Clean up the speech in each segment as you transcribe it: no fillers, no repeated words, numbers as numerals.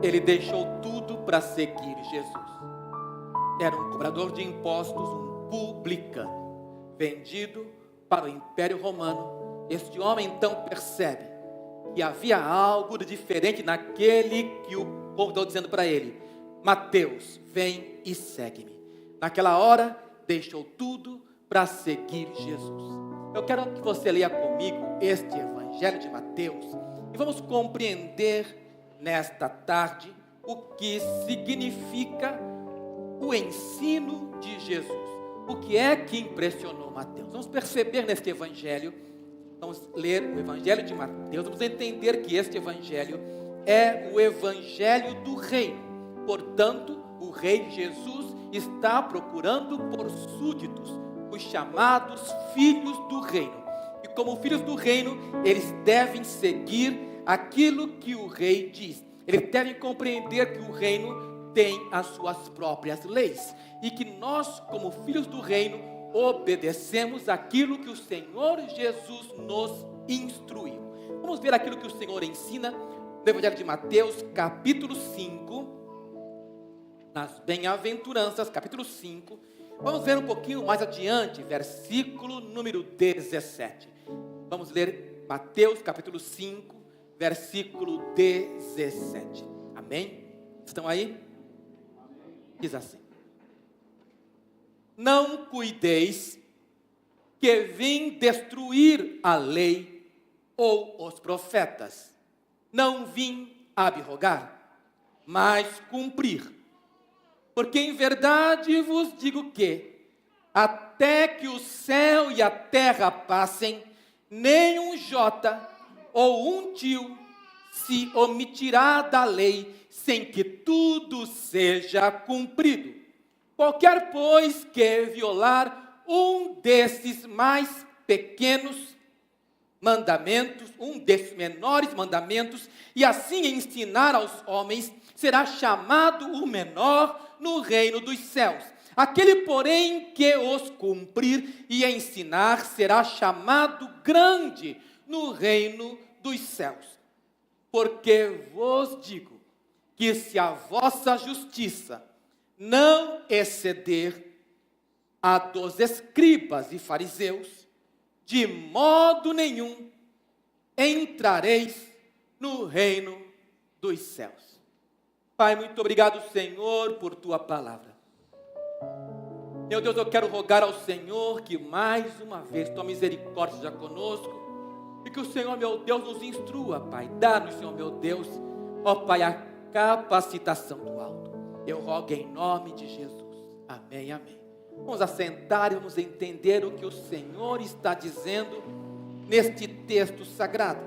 ele deixou tudo para seguir Jesus. Era um cobrador de impostos, um publicano, vendido para o Império Romano. Este homem então percebe que havia algo de diferente naquele que o povo estava dizendo para ele: Mateus, vem e segue-me. Naquela hora, deixou tudo para seguir Jesus. Eu quero que você leia comigo este Evangelho de Mateus e vamos compreender nesta tarde o que significa o ensino de Jesus. O que é que impressionou Mateus? Vamos perceber neste Evangelho, vamos ler o Evangelho de Mateus, vamos entender que este Evangelho é o Evangelho do Reino. Portanto, o Rei Jesus está procurando por súditos, os chamados filhos do reino. E como filhos do reino, eles devem seguir aquilo que o rei diz. Eles devem compreender que o reino tem as suas próprias leis. E que nós, como filhos do reino, obedecemos aquilo que o Senhor Jesus nos instruiu. Vamos ver aquilo que o Senhor ensina no Evangelho de Mateus, capítulo 5, nas bem-aventuranças, capítulo 5, vamos ver um pouquinho mais adiante, versículo número 17. Vamos ler Mateus, capítulo 5, versículo 17. Amém? Estão aí? Diz assim: não cuideis que vim destruir a lei ou os profetas. Não vim abrogar, mas cumprir. Porque em verdade vos digo que, até que o céu e a terra passem, nem um jota ou um tio se omitirá da lei, sem que tudo seja cumprido. Qualquer, pois, que violar um desses mais pequenos mandamentos, um desses menores mandamentos, e assim ensinar aos homens, será chamado o menor no reino dos céus. Aquele, porém, que os cumprir e ensinar, será chamado grande no reino dos céus. Porque vos digo que se a vossa justiça não exceder a dos escribas e fariseus, de modo nenhum entrareis no reino dos céus. Pai, muito obrigado, Senhor, por tua palavra. Meu Deus, eu quero rogar ao Senhor que mais uma vez tua misericórdia seja conosco e que o Senhor, meu Deus, nos instrua, Pai. Dá-nos, Senhor, meu Deus, ó Pai, a capacitação do alto. Eu rogo em nome de Jesus. Amém, amém. Vamos assentar e vamos entender o que o Senhor está dizendo neste texto sagrado.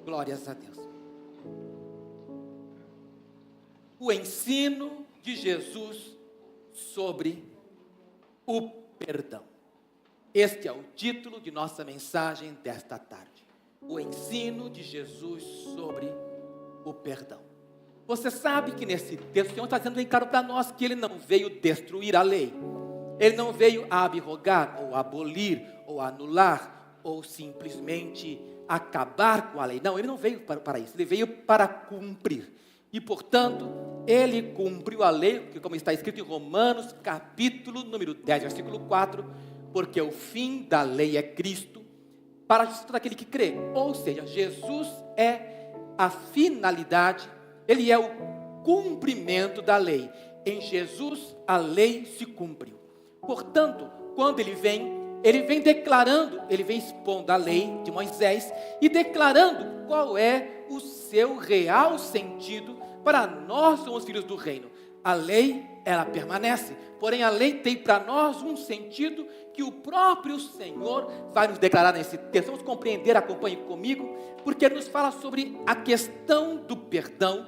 Glórias a Deus. O ensino de Jesus sobre o perdão. Este é o título de nossa mensagem desta tarde. O ensino de Jesus sobre o perdão. Você sabe que nesse texto o Senhor está dizendo bem claro para nós que Ele não veio destruir a lei. Ele não veio abrogar, ou abolir, ou anular, ou simplesmente acabar com a lei. Não, Ele não veio para isso. Ele veio para cumprir. E, portanto, Ele cumpriu a lei, que como está escrito em Romanos, capítulo número 10, versículo 4, porque o fim da lei é Cristo, para a justiça daquele que crê. Ou seja, Jesus é a finalidade, Ele é o cumprimento da lei. Em Jesus, a lei se cumpriu. Portanto, quando Ele vem declarando, Ele vem expondo a lei de Moisés e declarando qual é o seu real sentido para nós somos filhos do reino. A lei, ela permanece, porém a lei tem para nós um sentido que o próprio Senhor vai nos declarar nesse texto. Vamos compreender, acompanhe comigo, porque Ele nos fala sobre a questão do perdão,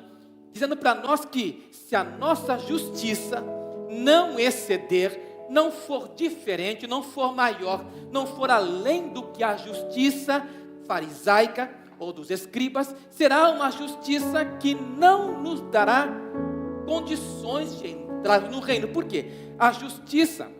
dizendo para nós que se a nossa justiça não exceder, não for diferente, não for maior, não for além do que a justiça farisaica ou dos escribas, será uma justiça que não nos dará condições de entrar no reino. Por quê? A justiça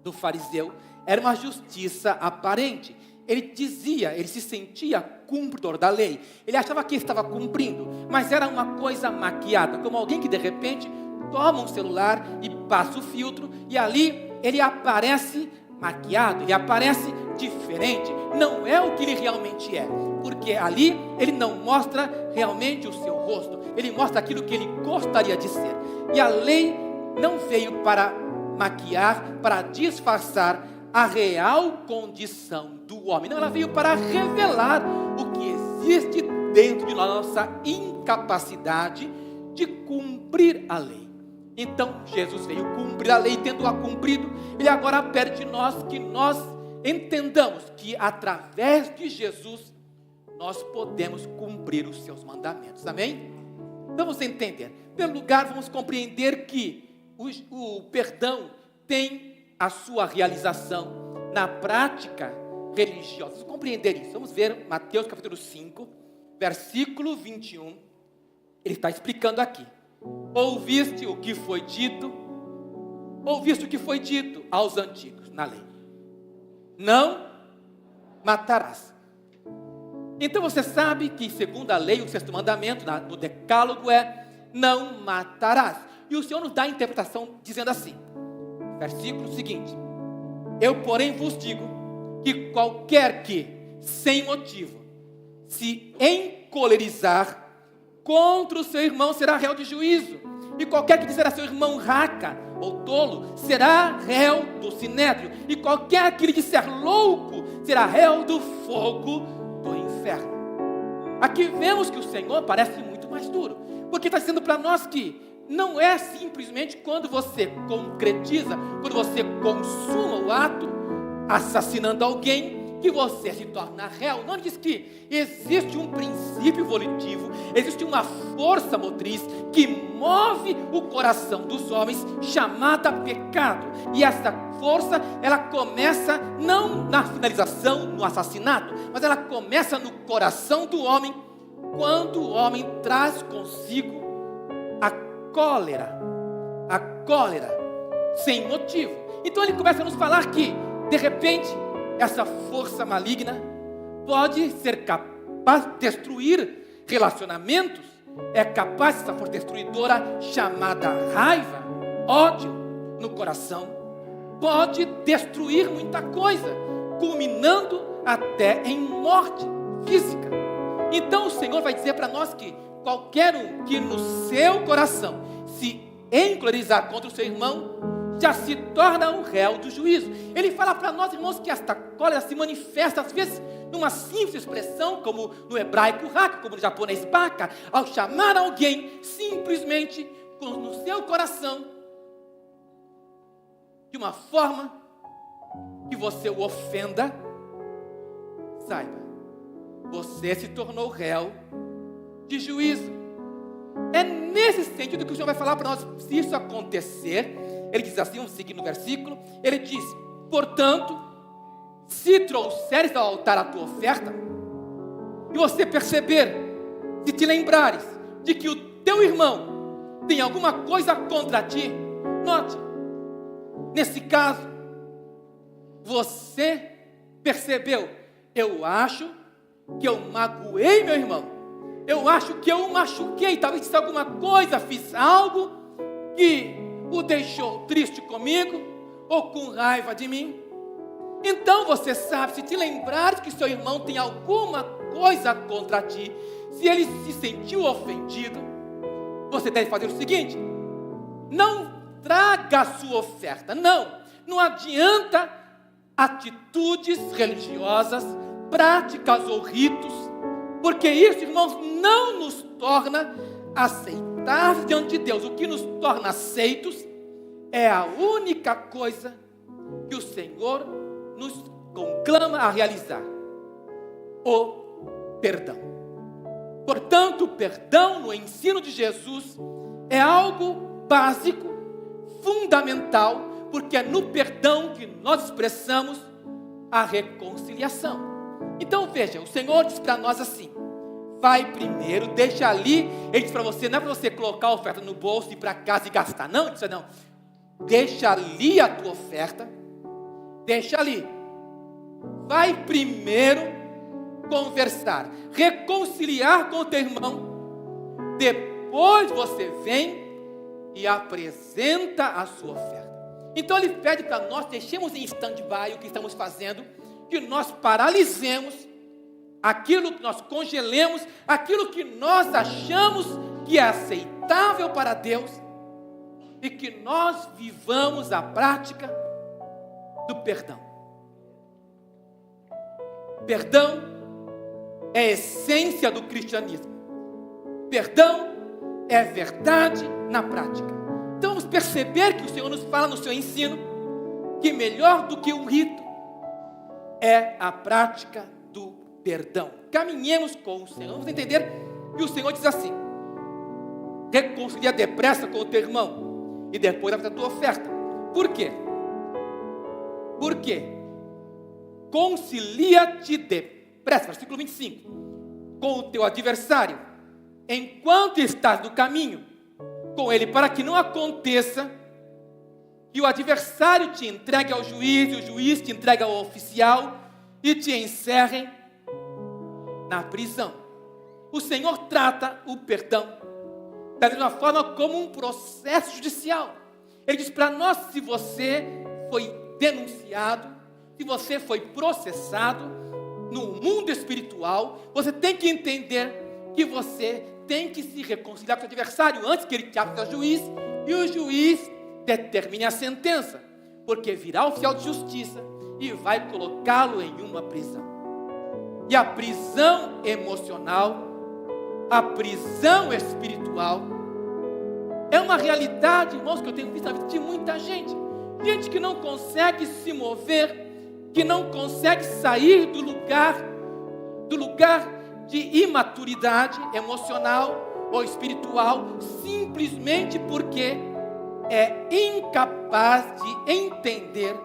do fariseu era uma justiça aparente. ele se sentia cumpridor da lei. Ele achava que estava cumprindo, mas era uma coisa maquiada, como alguém que de repente toma um celular e passa o filtro, e ali ele aparece maquiado, ele aparece diferente. Não é o que ele realmente é, porque ali ele não mostra realmente o seu rosto, ele mostra aquilo que ele gostaria de ser. E a lei não veio para maquiar, para disfarçar a real condição do homem. Não, ela veio para revelar o que existe dentro de nossa incapacidade de cumprir a lei. Então, Jesus veio cumprir a lei, tendo-a cumprido, ele agora pede de nós que nós entendamos que através de Jesus nós podemos cumprir os seus mandamentos. Amém? Vamos entender. Em primeiro lugar, vamos compreender que o perdão tem a sua realização na prática religiosa. Vamos compreender isso. Vamos ver Mateus capítulo 5, versículo 21. Ele está explicando aqui. Ouviste o que foi dito aos antigos na lei: não matarás. Então você sabe que segundo a lei, o sexto mandamento no decálogo é: não matarás. E o Senhor nos dá a interpretação dizendo assim, versículo seguinte: eu porém vos digo que qualquer que sem motivo se encolerizar contra o seu irmão será réu de juízo, e qualquer que disser a seu irmão raca ou tolo será réu do sinédrio, e qualquer que lhe disser louco será réu do fogo do inferno. Aqui vemos que o Senhor parece muito mais duro, porque está dizendo para nós que não é simplesmente quando você concretiza, quando você consuma o ato assassinando alguém, que você se torna réu. Não, diz que existe um princípio volitivo, existe uma força motriz que move o coração dos homens, chamada pecado. E essa força, ela começa não na finalização, no assassinato, mas ela começa no coração do homem, quando o homem traz consigo a cólera sem motivo. Então ele começa a nos falar que, de repente, essa força maligna pode ser capaz de destruir relacionamentos, é capaz dessa força destruidora chamada raiva, ódio no coração, pode destruir muita coisa, culminando até em morte física. Então o Senhor vai dizer para nós que qualquer um que no seu coração se encolerizar contra o seu irmão, já se torna um réu do juízo. Ele fala para nós, irmãos, que esta cólera se manifesta às vezes numa simples expressão, como no hebraico haka, como no japonês baka, ao chamar alguém simplesmente no seu coração de uma forma que você o ofenda. Saiba, você se tornou réu de juízo. É nesse sentido que o Senhor vai falar para nós. Se isso acontecer, ele diz assim, vamos seguir no versículo, ele diz: portanto, se trouxeres ao altar a tua oferta, e você perceber, se te lembrares de que o teu irmão tem alguma coisa contra ti, note, nesse caso, você percebeu: eu acho que eu magoei meu irmão, eu acho que eu o machuquei, talvez disse alguma coisa, fiz algo que o deixou triste comigo, ou com raiva de mim. Então você sabe, se te lembrares que seu irmão tem alguma coisa contra ti, se ele se sentiu ofendido, você deve fazer o seguinte: não traga a sua oferta, não adianta atitudes religiosas, práticas ou ritos, porque isso, irmãos, não nos torna aceitáveis diante de Deus. O que nos torna aceitos é a única coisa que o Senhor nos conclama a realizar: o perdão. Portanto, o perdão no ensino de Jesus é algo básico, fundamental, porque é no perdão que nós expressamos a reconciliação. Então veja, o Senhor diz para nós assim: vai primeiro, deixa ali. Ele diz para você, não é para você colocar a oferta no bolso, ir para casa e gastar, não, ele diz, não, deixa ali a tua oferta, deixa ali, vai primeiro conversar, reconciliar com o teu irmão. Depois você vem e apresenta a sua oferta. Então ele pede para nós deixemos em stand-by o que estamos fazendo, que nós paralisemos aquilo que nós congelemos, aquilo que nós achamos que é aceitável para Deus, e que nós vivamos a prática do perdão. Perdão é a essência do cristianismo. Perdão é verdade na prática. Então vamos perceber que o Senhor nos fala no seu ensino que melhor do que o rito é a prática do perdão. Caminhemos com o Senhor. Vamos entender que o Senhor diz assim: reconcilia depressa com o teu irmão e depois dá a tua oferta. Por quê? Por quê? Concilia-te depressa, versículo 25, com o teu adversário, enquanto estás no caminho com ele, para que não aconteça que o adversário te entregue ao juiz, e o juiz te entregue ao oficial, e te encerrem na prisão. O Senhor trata o perdão da mesma forma como um processo judicial. Ele diz para nós: se você foi denunciado, se você foi processado no mundo espiritual, você tem que entender que você tem que se reconciliar com o adversário antes que ele te abra ao juiz, e o juiz determine a sentença, porque virá o oficial de justiça e vai colocá-lo em uma prisão. E a prisão emocional, a prisão espiritual, é uma realidade, irmãos, que eu tenho visto na vida de muita gente. Gente que não consegue se mover, que não consegue sair do lugar de imaturidade emocional ou espiritual, simplesmente porque é incapaz de entender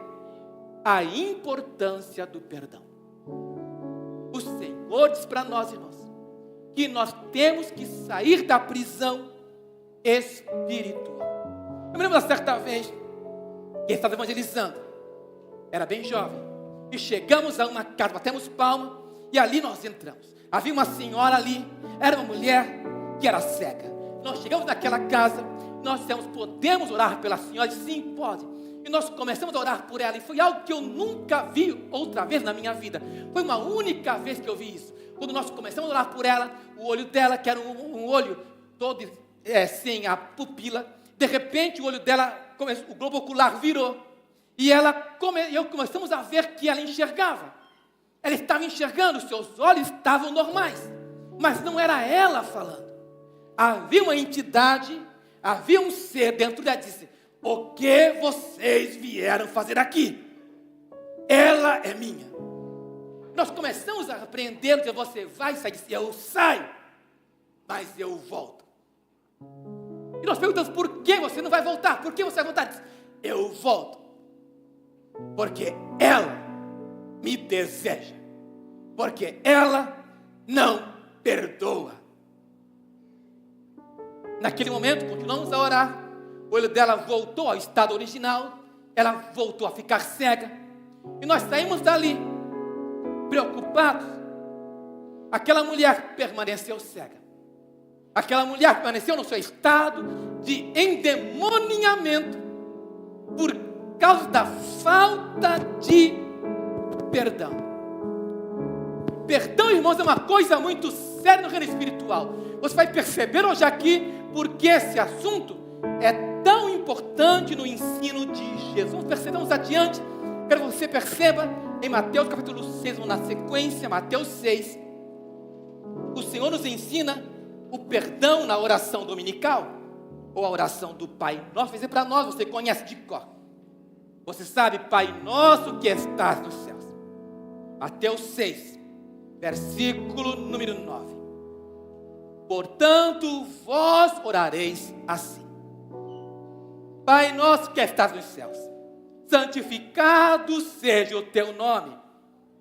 a importância do perdão. O Senhor diz para nós, irmãos, que nós temos que sair da prisão espiritual. Eu me lembro da certa vez que estava evangelizando, era bem jovem, e chegamos a uma casa, batemos palma, e ali nós entramos. Havia uma senhora ali, era uma mulher que era cega. Nós chegamos naquela casa, nós dissemos: podemos orar pela senhora? Disse: sim, pode. E nós começamos a orar por ela, e foi algo que eu nunca vi outra vez na minha vida. Foi uma única vez que eu vi isso. Quando nós começamos a orar por ela, o olho dela, que era um olho todo sem a pupila, de repente o olho dela, o globo ocular virou, e eu começamos a ver que ela enxergava. Ela estava enxergando, seus olhos estavam normais, mas não era ela falando. Havia uma entidade, havia um ser dentro dela que disse: o que vocês vieram fazer aqui? Ela é minha. Nós começamos a aprender que você vai sair, eu saio, mas eu volto. E nós perguntamos: por que você não vai voltar? Por que você vai voltar? Diz: eu volto, porque ela me deseja, porque ela não perdoa. Naquele momento, continuamos a orar, o olho dela voltou ao estado original, ela voltou a ficar cega, e nós saímos dali, preocupados. Aquela mulher permaneceu cega, aquela mulher permaneceu no seu estado de endemoniamento, por causa da falta de perdão. Perdão, irmãos, é uma coisa muito séria no reino espiritual. Você vai perceber hoje aqui porque esse assunto é tão importante no ensino de Jesus. Vamos adiante. Quero que você perceba em Mateus capítulo 6, na sequência, Mateus 6, o Senhor nos ensina o perdão na oração dominical, ou a oração do Pai Nosso. Vou dizer para nós, você conhece de cor. Você sabe: Pai Nosso que estás nos céus. Mateus 6, versículo número 9. Portanto, vós orareis assim: Pai Nosso que estás nos céus, santificado seja o teu nome.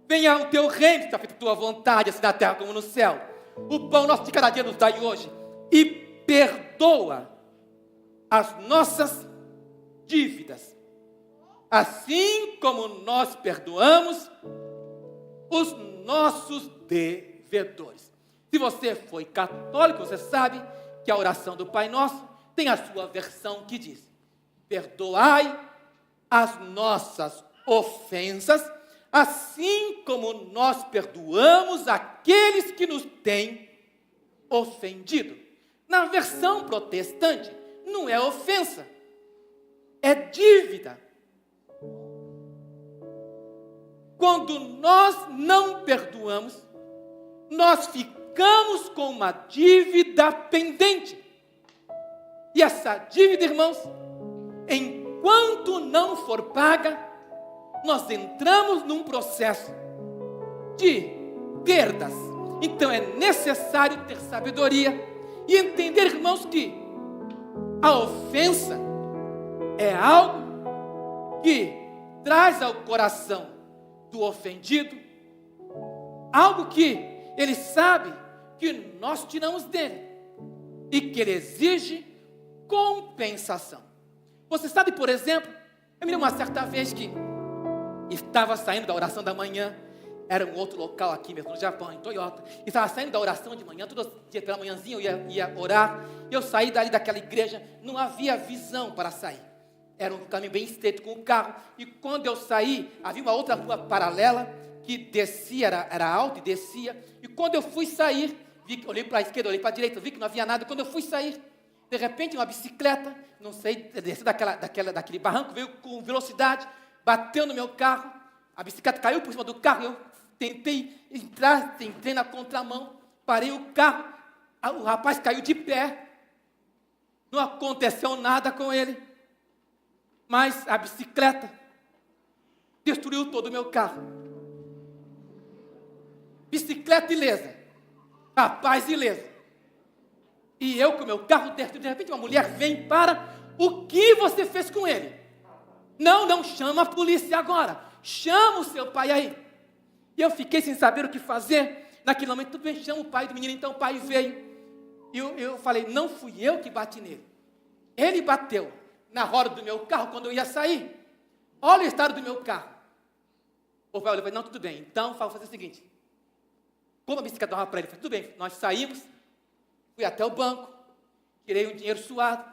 Venha o teu reino, seja feita a tua vontade, assim na terra como no céu. O pão nosso de cada dia nos dai hoje, e perdoa as nossas dívidas, assim como nós perdoamos os nossos devedores. Se você foi católico, você sabe que a oração do Pai Nosso tem a sua versão que diz: perdoai as nossas ofensas, assim como nós perdoamos aqueles que nos têm ofendido. Na versão protestante, não é ofensa, é dívida. Quando nós não perdoamos, nós ficamos com uma dívida pendente. E essa dívida, irmãos, enquanto não for paga, nós entramos num processo de perdas. Então é necessário ter sabedoria e entender, irmãos, que a ofensa é algo que traz ao coração do ofendido algo que ele sabe que nós tiramos dele e que ele exige compensação. Você sabe, por exemplo, eu me lembro uma certa vez que estava saindo da oração da manhã, era um outro local aqui mesmo, no Japão, em Toyota, e estava saindo da oração de manhã, todo dia pela manhãzinha eu ia orar, e eu saí dali daquela igreja, não havia visão para sair, era um caminho bem estreito com o carro, e quando eu saí, havia uma outra rua paralela, que descia, era alta e descia, e quando eu fui sair, olhei para a esquerda, olhei para a direita, vi que não havia nada, quando eu fui sair, de repente uma bicicleta, não sei, desceu daquele barranco, veio com velocidade, bateu no meu carro, a bicicleta caiu por cima do carro, eu tentei entrar, entrei na contramão, parei o carro, o rapaz caiu de pé, não aconteceu nada com ele, mas a bicicleta destruiu todo o meu carro. Bicicleta ilesa, rapaz ileso, e eu com o meu carro destruído, de repente uma mulher vem para, o que você fez com ele? Não chama a polícia agora, chama o seu pai aí. E eu fiquei sem saber o que fazer. Naquele momento, tudo bem, chama o pai do menino. Então o pai veio. E eu falei, não fui eu que bati nele. Ele bateu na roda do meu carro quando eu ia sair. Olha o estado do meu carro. O pai falou, não, tudo bem. Então, vou fazer o seguinte. Como a bicicleta dava para ele, falei, tudo bem, nós saímos. Fui até o banco. Tirei um dinheiro suado.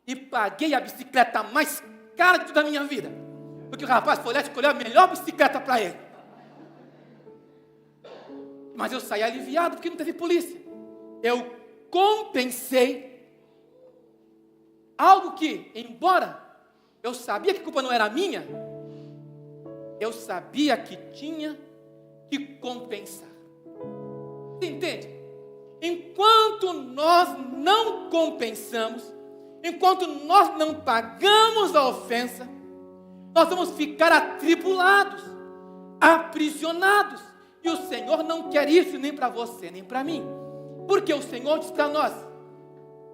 E paguei a bicicleta mais cara de toda a minha vida. Porque o rapaz foi lá e escolheu a melhor bicicleta para ele. Mas eu saí aliviado porque não teve polícia. Eu compensei algo que, embora eu sabia que a culpa não era minha, eu sabia que tinha que compensar. Você entende? Enquanto nós não compensamos, enquanto nós não pagamos a ofensa, nós vamos ficar atribulados, aprisionados. E o Senhor não quer isso nem para você, nem para mim. Porque o Senhor diz para nós,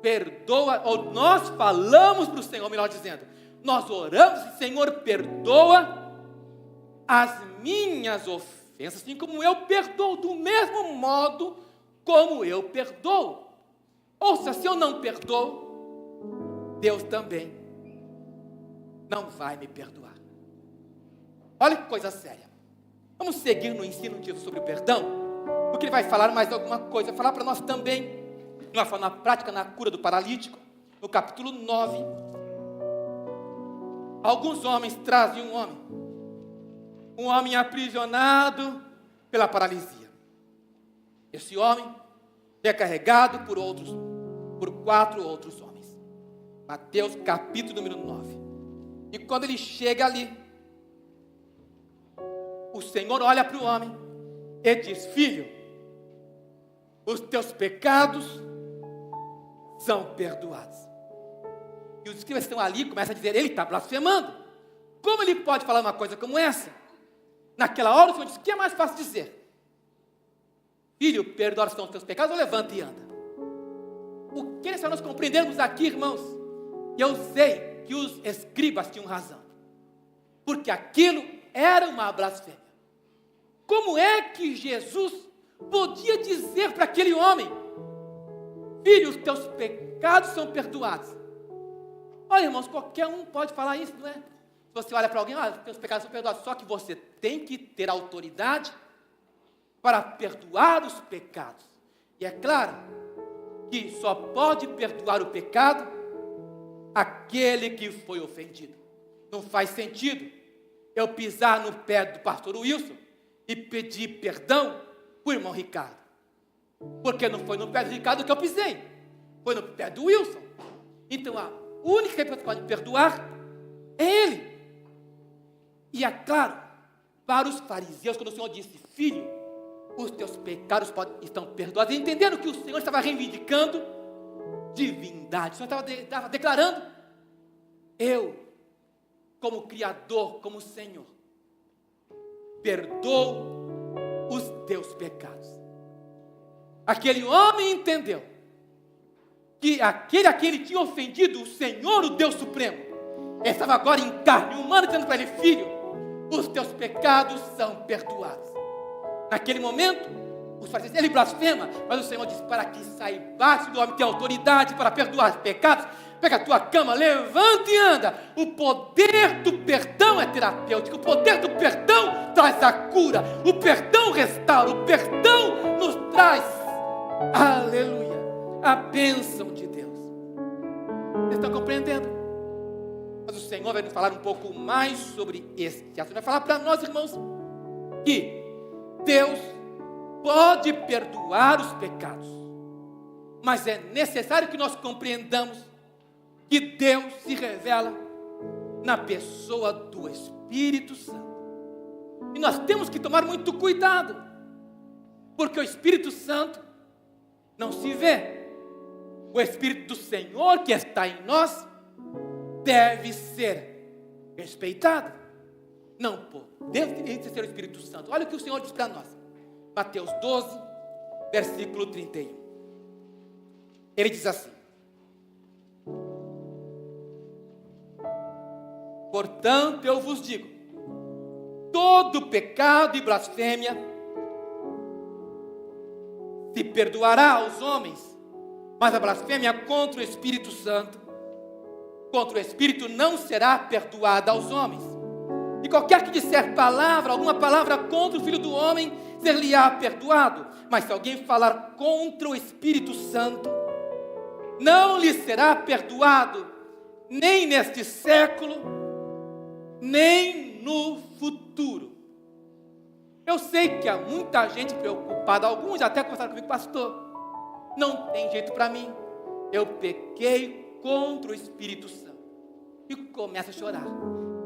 perdoa, ou nós falamos para o Senhor, melhor dizendo, nós oramos, Senhor, perdoa as minhas ofensas, assim como eu perdoo, do mesmo modo como eu perdoo. Ouça, se eu não perdoo, Deus também não vai me perdoar. Olha que coisa séria. Vamos seguir no ensino sobre o perdão, porque ele vai falar mais alguma coisa, falar para nós também, de uma forma prática, na cura do paralítico, no capítulo 9. Alguns homens trazem um homem aprisionado pela paralisia. Esse homem é carregado por 4 outros homens. Mateus capítulo número 9. E quando ele chega ali, o Senhor olha para o homem e diz, filho, os teus pecados são perdoados. E os escribas estão ali, começam a dizer, ele está blasfemando. Como ele pode falar uma coisa como essa? Naquela hora o Senhor diz, o que é mais fácil dizer? Filho, perdoa os teus pecados, ou levanta e anda. O que nós compreendermos aqui, irmãos? Eu sei que os escribas tinham razão, porque aquilo era uma blasfêmia. Como é que Jesus podia dizer para aquele homem, filho, os teus pecados são perdoados? Olha, irmãos, qualquer um pode falar isso, não é? Se você olha para alguém, os teus pecados são perdoados, só que você tem que ter autoridade para perdoar os pecados. E é claro que só pode perdoar o pecado aquele que foi ofendido. Não faz sentido eu pisar no pé do pastor Wilson e pedir perdão para o irmão Ricardo. Porque não foi no pé do Ricardo que eu pisei, foi no pé do Wilson. Então a única pessoa que pode perdoar é ele. E é claro, para os fariseus, quando o Senhor disse: filho, os teus pecados estão perdoados, entendendo que o Senhor estava reivindicando divindade. O Senhor estava declarando: eu, como Criador, como Senhor, perdoo os teus pecados. Aquele homem entendeu que aquele que ele tinha ofendido, o Senhor, o Deus Supremo, estava agora em carne humana, dizendo para ele: filho, os teus pecados são perdoados. Naquele momento, os fariseus, ele blasfema, mas o Senhor diz: para que saibasse do homem ter autoridade para perdoar os pecados, pega a tua cama, levanta e anda. O poder do perdão é terapêutico, o poder do perdão traz a cura, o perdão restaura, o perdão nos traz, aleluia, a bênção de Deus. Vocês estão compreendendo? Mas o Senhor vai nos falar um pouco mais sobre este assunto. Vai falar para nós, irmãos, que Deus pode perdoar os pecados, mas é necessário que nós compreendamos que Deus se revela na pessoa do Espírito Santo. E nós temos que tomar muito cuidado, porque o Espírito Santo não se vê. O Espírito do Senhor que está em nós deve ser respeitado. Não podemos ser o Espírito Santo. Olha o que o Senhor diz para nós. Mateus 12, versículo 31. Ele diz assim: portanto eu vos digo, todo pecado e blasfêmia se perdoará aos homens, mas a blasfêmia contra o Espírito Santo, contra o Espírito, não será perdoada aos homens. E qualquer que disser alguma palavra contra o Filho do Homem, ser-lhe-á perdoado. Mas se alguém falar contra o Espírito Santo, não lhe será perdoado, nem neste século, nem no futuro. Eu sei que há muita gente preocupada, alguns até conversaram comigo: pastor, não tem jeito para mim, eu pequei contra o Espírito Santo. E começa a chorar.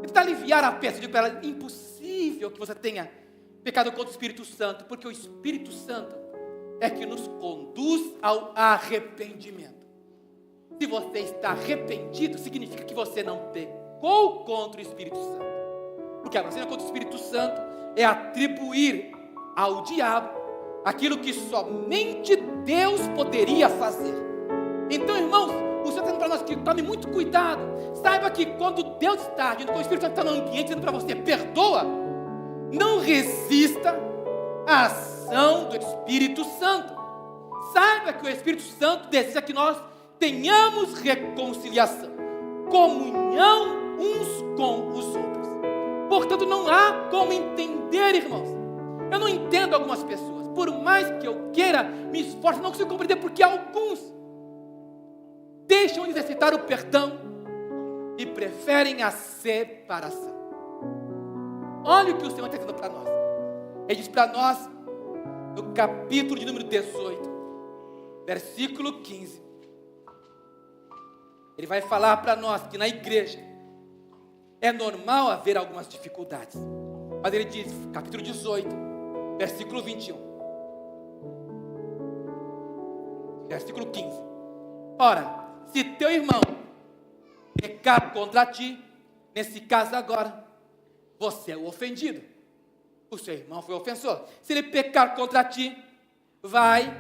Tentar aliviar a peça, eu digo para ela: impossível que você tenha pecado contra o Espírito Santo, porque o Espírito Santo é que nos conduz ao arrependimento. Se você está arrependido, significa que você não pecou contra o Espírito Santo. Porque a blasfêmia contra o Espírito Santo é atribuir ao diabo aquilo que somente Deus poderia fazer. Então, irmãos, o Senhor está dizendo para nós que tome muito cuidado. Saiba que quando Deus está agindo, quando o Espírito Santo está no ambiente dizendo para você: perdoa, não resista à ação do Espírito Santo. Saiba que o Espírito Santo deseja que nós tenhamos reconciliação, comunhão uns com os outros. Portanto, não há como entender, irmãos. Eu não entendo algumas pessoas, por mais que eu queira, me esforço, não consigo compreender porque alguns deixam de exercitar o perdão e preferem a separação. Olha o que o Senhor está dizendo para nós. Ele diz para nós, no capítulo de número 18, versículo 15. Ele vai falar para nós que na igreja é normal haver algumas dificuldades. Mas ele diz, capítulo 18, versículo 21. Versículo 15. Ora, se teu irmão pecar contra ti, nesse caso agora, você é o ofendido. O seu irmão foi o ofensor. Se ele pecar contra ti, vai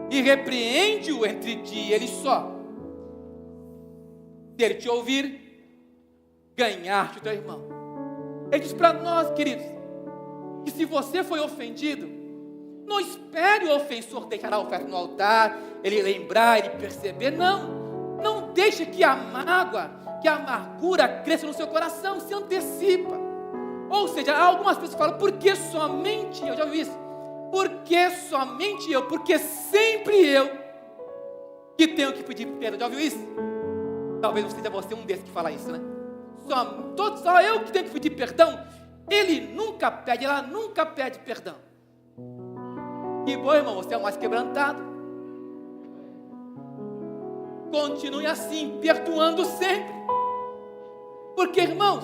e repreende-o entre ti e ele só. Se ele te ouvir, ganhar-te o teu irmão. Ele diz para nós, queridos, que se você foi ofendido, não espere o ofensor deixar a oferta no altar, ele lembrar, ele perceber. Não deixe que a mágoa, que a amargura cresça no seu coração, se antecipa. Ou seja, algumas pessoas falam: por que somente, eu já ouvi isso, Por que somente eu? Porque sempre eu que tenho que pedir perdão. Já ouviu isso? Talvez não seja você um desses que fala isso, né? Só eu que tenho que pedir perdão. Ele nunca pede, ela nunca pede perdão. Que bom, irmão, você é o mais quebrantado. Continue assim, perdoando sempre. Porque, irmãos,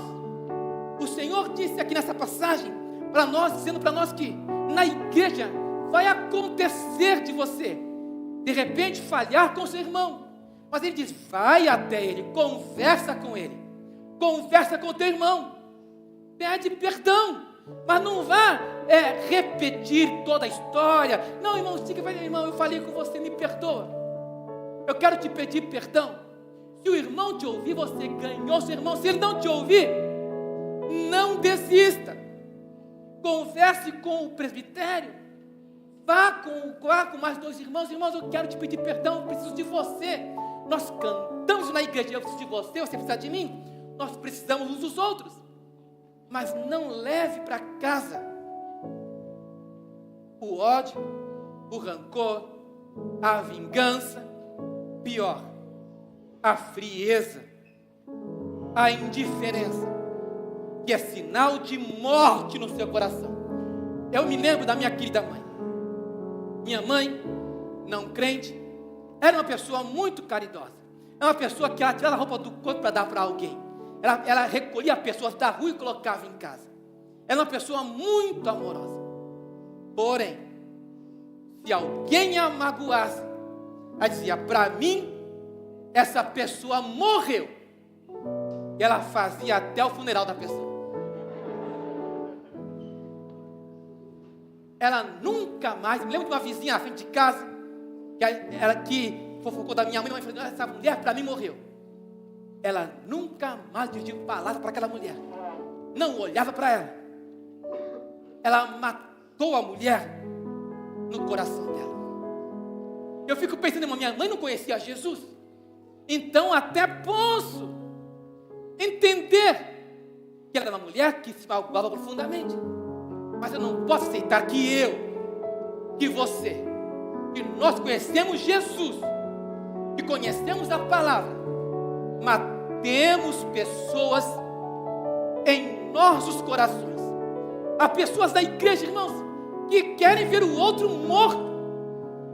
o Senhor disse aqui nessa passagem, para nós, dizendo para nós que na igreja vai acontecer de você, de repente, falhar com seu irmão. Mas ele diz, vai até ele, conversa com ele, conversa com o teu irmão, pede perdão, mas não vá repetir toda a história. Não, irmão, irmão, eu falei com você, me perdoa. Eu quero te pedir perdão. Se o irmão te ouvir, você ganhou seu irmão. Se ele não te ouvir, não desista. Converse com o presbitério. Vá com mais 2 irmãos. Irmãos, eu quero te pedir perdão, eu preciso de você. Nós cantamos na igreja, eu preciso de você precisa de mim. Nós precisamos uns dos outros. Mas não leve para casa o ódio, o rancor, a vingança, pior, a frieza, a indiferença, que é sinal de morte no seu coração. Eu me lembro da minha querida mãe. Minha mãe, não crente, era uma pessoa muito caridosa. Era uma pessoa que ela tirava a roupa do corpo para dar para alguém. Ela recolhia pessoas da rua e colocava em casa. Era uma pessoa muito amorosa. Porém, se alguém a magoasse, ela dizia, para mim, essa pessoa morreu. E ela fazia até o funeral da pessoa. Ela nunca mais, me lembro de uma vizinha na frente de casa, que fofocou da minha mãe, e falou, essa mulher para mim morreu. Ela nunca mais dirigiu palavra para aquela mulher. Não olhava para ela. Ela matou a mulher no coração dela. Eu fico pensando, minha mãe não conhecia Jesus. Então até posso entender que ela era uma mulher que se magoava profundamente. Mas eu não posso aceitar que você, que nós conhecemos Jesus, que conhecemos a palavra, matemos pessoas em nossos corações. Há pessoas da igreja, irmãos, que querem ver o outro morto,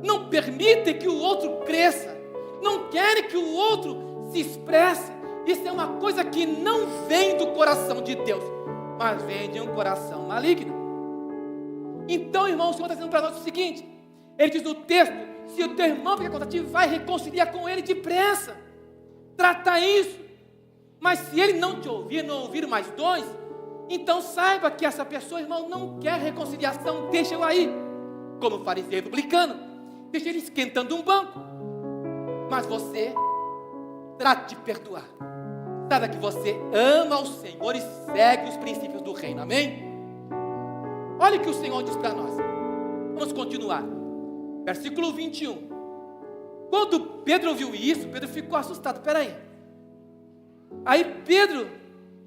não permitem que o outro cresça, não querem que o outro se expresse. Isso é uma coisa que não vem do coração de Deus, mas vem de um coração maligno. Então, irmão, o Senhor está dizendo para nós o seguinte, ele diz no texto, se o teu irmão pecar contra ti, vai reconciliar com ele depressa, trata isso. Mas se ele não te ouvir, não ouvir mais 2, então saiba que essa pessoa, irmão, não quer reconciliação, deixa eu aí, como o fariseu publicano, deixa ele esquentando um banco. Mas você trate de perdoar. Saiba que você ama o Senhor e segue os princípios do reino, amém? Olha o que o Senhor diz para nós. Vamos continuar. Versículo 21. Quando Pedro ouviu isso, Pedro ficou assustado. Espera aí. Aí Pedro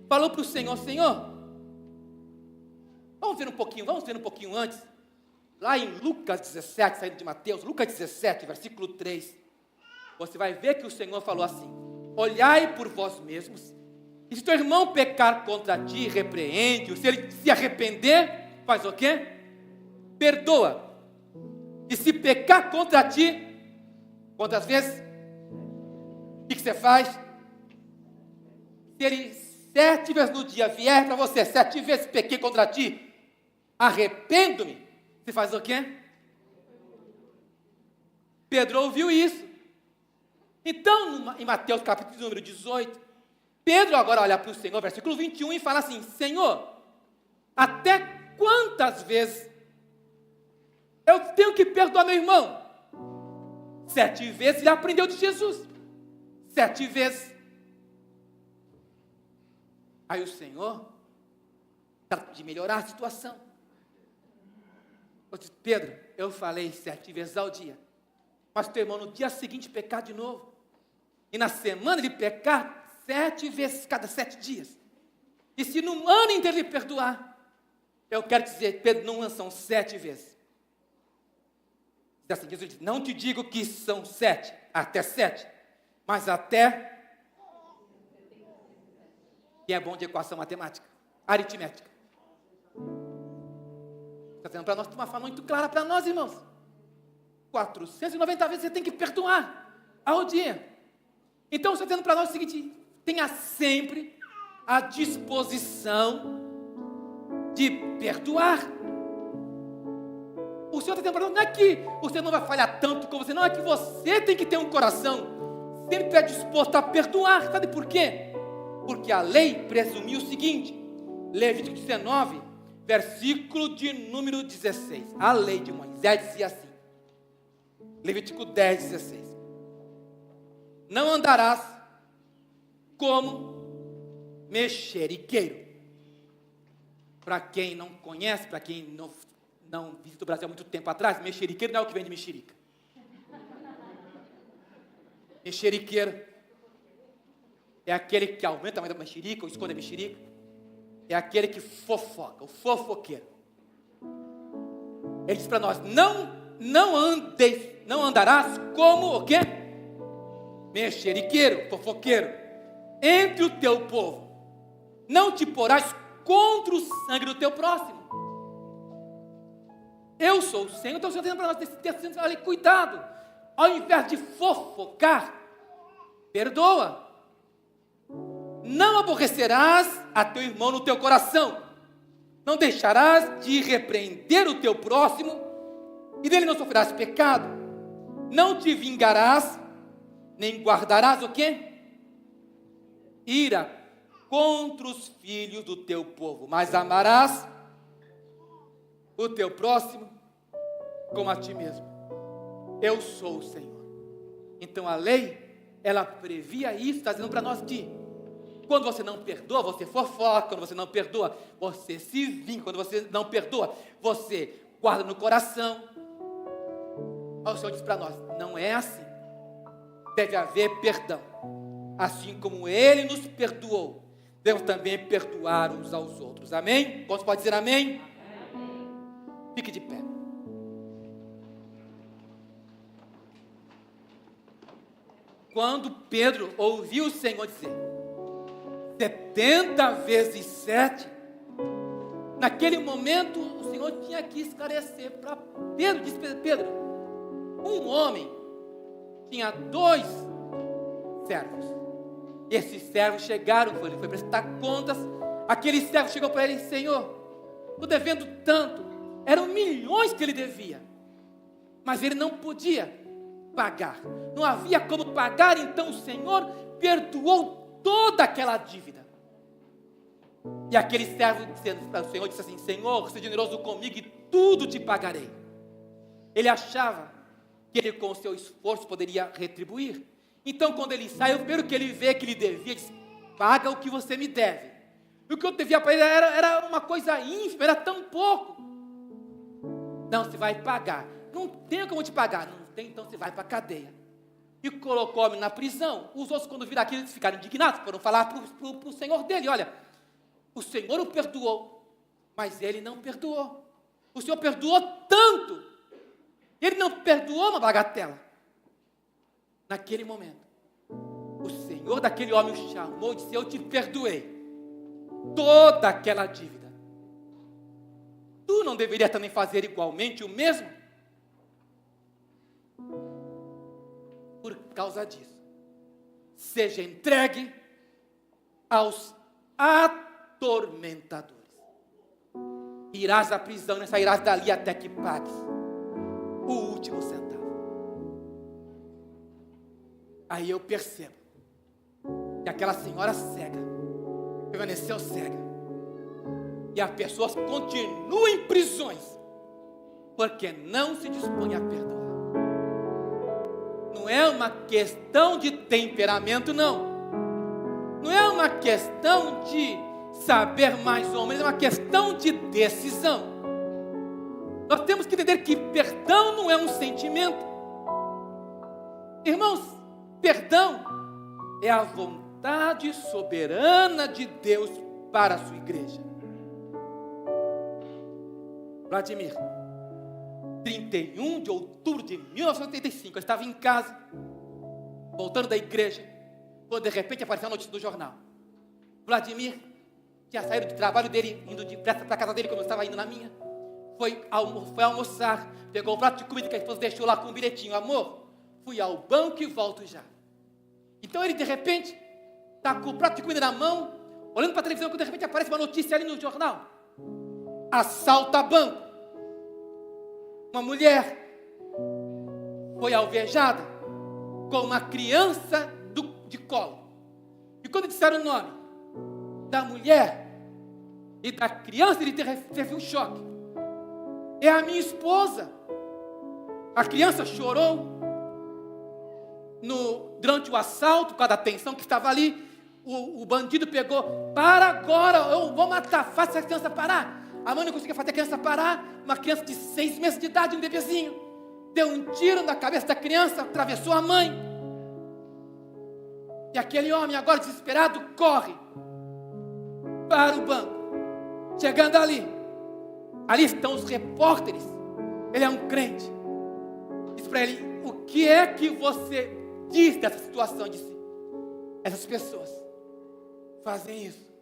falou para o Senhor, Senhor, vamos ver um pouquinho antes. Lá em Lucas 17, saindo de Mateus, Lucas 17, versículo 3. Você vai ver que o Senhor falou assim, olhai por vós mesmos, e se teu irmão pecar contra ti, repreende-o, se ele se arrepender, faz o quê? Perdoa. E se pecar contra ti, quantas vezes? O que você faz? Se ele 7 vezes no dia vier para você, 7 vezes pequei contra ti, arrependo-me, você faz o quê? Pedro ouviu isso. Então, em Mateus capítulo número 18, Pedro agora olha para o Senhor, versículo 21, e fala assim, Senhor, até quantas vezes eu tenho que perdoar meu irmão? 7 vezes ele aprendeu de Jesus. 7 vezes. Aí o Senhor trata de melhorar a situação. Eu disse, Pedro, eu falei 7 vezes ao dia. Mas teu irmão no dia seguinte pecar de novo. E na semana ele pecar 7 vezes cada 7 dias. E se no ano inteiro ele perdoar, eu quero dizer, Pedro, não são 7 vezes. Assim, Jesus diz, não te digo que são 7, até 7, mas até... Quem é bom de equação matemática? Aritmética. Está dizendo para nós de uma forma muito clara para nós, irmãos. 490 vezes você tem que perdoar ao dia. Então, está dizendo para nós o seguinte, tenha sempre a disposição de perdoar. O Senhor está dizendo para nós, não é que você não vai falhar tanto com você, não, é que você tem que ter um coração sempre predisposto a perdoar. Sabe por quê? Porque a lei presumiu o seguinte, Levítico 19, versículo de número 16. A lei de Moisés dizia assim, Levítico 10, 16. Não andarás como mexeriqueiro. Para quem não conhece, para quem não visita o Brasil há muito tempo atrás, mexeriqueiro não é o que vem de mexerica. Mexeriqueiro é aquele que aumenta o tamanho da mexerica ou esconde a mexerica. É aquele que fofoca, o fofoqueiro. Ele diz para nós, não andarás como o quê? Mexeriqueiro, fofoqueiro, entre o teu povo. Não te porás contra o sangue do teu próximo. Eu sou o Senhor. Então o Senhor está dizendo para nós nesse texto, olha, cuidado, ao invés de fofocar, perdoa. Não aborrecerás a teu irmão no teu coração, não deixarás de repreender o teu próximo, e dele não sofrerás pecado, não te vingarás, nem guardarás o quê? Ira contra os filhos do teu povo, mas amarás o teu próximo como a ti mesmo. Eu sou o Senhor. Então a lei, ela previa isso, está dizendo para nós que quando você não perdoa, você fofoca. Quando você não perdoa, você se vinga. Quando você não perdoa, você guarda no coração. O Senhor diz para nós, não é assim. Deve haver perdão. Assim como Ele nos perdoou, devemos também perdoar uns aos outros. Amém? Você pode dizer amém? Amém. Fique de pé. Quando Pedro ouviu o Senhor dizer 70 vezes 7, naquele momento o Senhor tinha que esclarecer para Pedro. Disse Pedro, um homem tinha 2 servos. Esses servos chegaram, ele foi prestar contas. Aquele servo chegou para ele, Senhor, estou devendo tanto. Eram milhões que ele devia, mas ele não podia pagar, não havia como pagar. Então o Senhor perdoou toda aquela dívida. E aquele servo dizendo para o Senhor, disse assim, Senhor, seja generoso comigo e tudo te pagarei. Ele achava que ele com o seu esforço poderia retribuir. Então quando ele sai, o primeiro que ele vê que ele devia, ele diz, paga o que você me deve. E o que eu devia para ele era uma coisa ínfima, era tão pouco. Não, você vai pagar. Não tem como te pagar. Não tem, então você vai para a cadeia. E colocou o homem na prisão. Os outros, quando viram aquilo, eles ficaram indignados, foram falar para o senhor dele, olha, o Senhor o perdoou, mas ele não perdoou. O Senhor perdoou tanto, ele não perdoou uma bagatela. Naquele momento, o Senhor daquele homem o chamou e disse, eu te perdoei toda aquela dívida. Tu não deveria também fazer igualmente o mesmo? Por causa disso, seja entregue aos atormentadores. Irás à prisão, não sairás dali até que pagues o último centavo. Aí eu percebo que aquela senhora cega permaneceu cega, e as pessoas continuam em prisões porque não se dispõem a perdoar. Não é uma questão de temperamento, não. Não é uma questão de saber mais ou menos, é uma questão de decisão. Nós temos que entender que perdão não é um sentimento. Irmãos, perdão é a vontade soberana de Deus para a sua igreja. Vladimir, 31 de outubro de 1985. Eu estava em casa, voltando da igreja, quando de repente apareceu a notícia do jornal. Vladimir tinha saído do trabalho dele, indo depressa para a casa dele, como eu estava indo na minha. Foi almoçar, pegou o prato de comida que a esposa deixou lá com um bilhetinho. Amor, fui ao banco e volto já. Então ele de repente está com o prato de comida na mão, olhando para a televisão, quando de repente aparece uma notícia ali no jornal. Assalto a banco. Uma mulher foi alvejada com uma criança de colo. E quando disseram o nome da mulher e da criança, ele teve um choque. É a minha esposa. A criança chorou durante o assalto, por causa da tensão que estava ali. O bandido pegou, para agora, eu vou matar, faça a criança parar. A mãe não conseguia fazer a criança parar, uma criança de 6 meses de idade, um bebezinho. Deu um tiro na cabeça da criança, atravessou a mãe. E aquele homem, agora desesperado, corre para o banco. Chegando ali estão os repórteres. Ele é um crente. Diz para ele: o que é que você diz dessa situação? Disse: essas pessoas fazem isso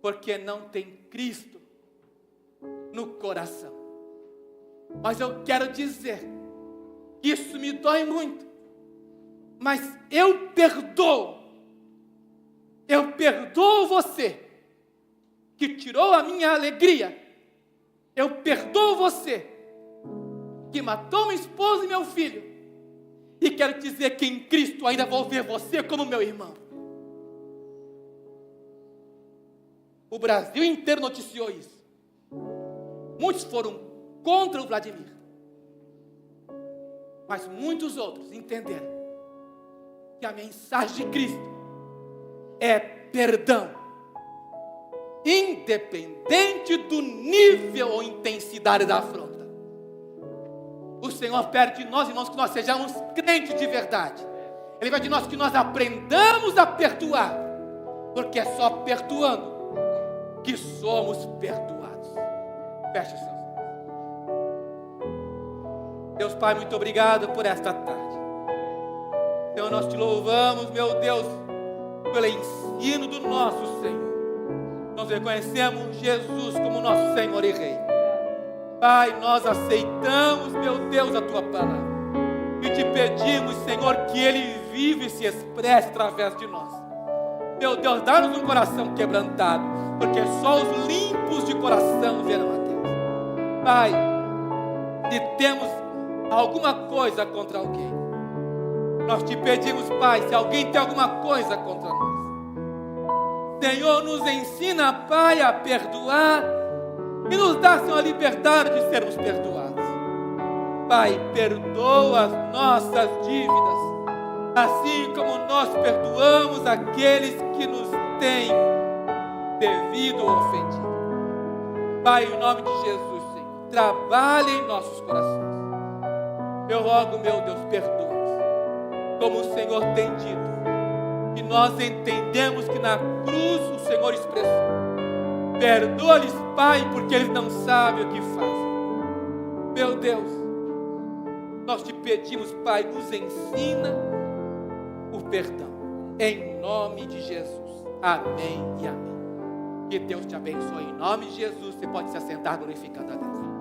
porque não tem Cristo no coração. Mas eu quero dizer, isso me dói muito, mas eu perdoo você que tirou a minha alegria. Eu perdoo você que matou minha esposa e meu filho, e quero dizer que em Cristo ainda vou ver você como meu irmão. O Brasil inteiro noticiou isso. Muitos foram contra o Vladimir, mas muitos outros entenderam que a mensagem de Cristo é perdão, independente do nível ou intensidade da afronta. O Senhor pede de nós, irmãos, que nós sejamos crentes de verdade. Ele pede de nós que nós aprendamos a perdoar, porque é só perdoando que somos perdoados. Feche os seus olhos. Deus Pai, muito obrigado por esta tarde. Senhor, nós te louvamos, meu Deus, pelo ensino do nosso Senhor. Nós reconhecemos Jesus como nosso Senhor e Rei. Pai, nós aceitamos, meu Deus, a Tua palavra. E te pedimos, Senhor, que Ele vive e se expresse através de nós. Meu Deus, dá-nos um coração quebrantado, porque só os limpos de coração verão a Deus. Pai, se temos alguma coisa contra alguém, nós te pedimos, Pai, se alguém tem alguma coisa contra nós, Senhor, nos ensina, Pai, a perdoar e nos dá, Senhor, a liberdade de sermos perdoados. Pai, perdoa as nossas dívidas, assim como nós perdoamos aqueles que nos têm devido ou ofendido. Pai, em nome de Jesus, Senhor, trabalhe em nossos corações. Eu rogo, meu Deus, perdoa-nos, como o Senhor tem dito. E nós entendemos que na cruz o Senhor expressou: perdoa-lhes, Pai, porque eles não sabem o que fazem. Meu Deus, nós te pedimos, Pai, nos ensina o perdão, em nome de Jesus. Amém e amém. Que Deus te abençoe em nome de Jesus. Você pode se assentar glorificando a Deus.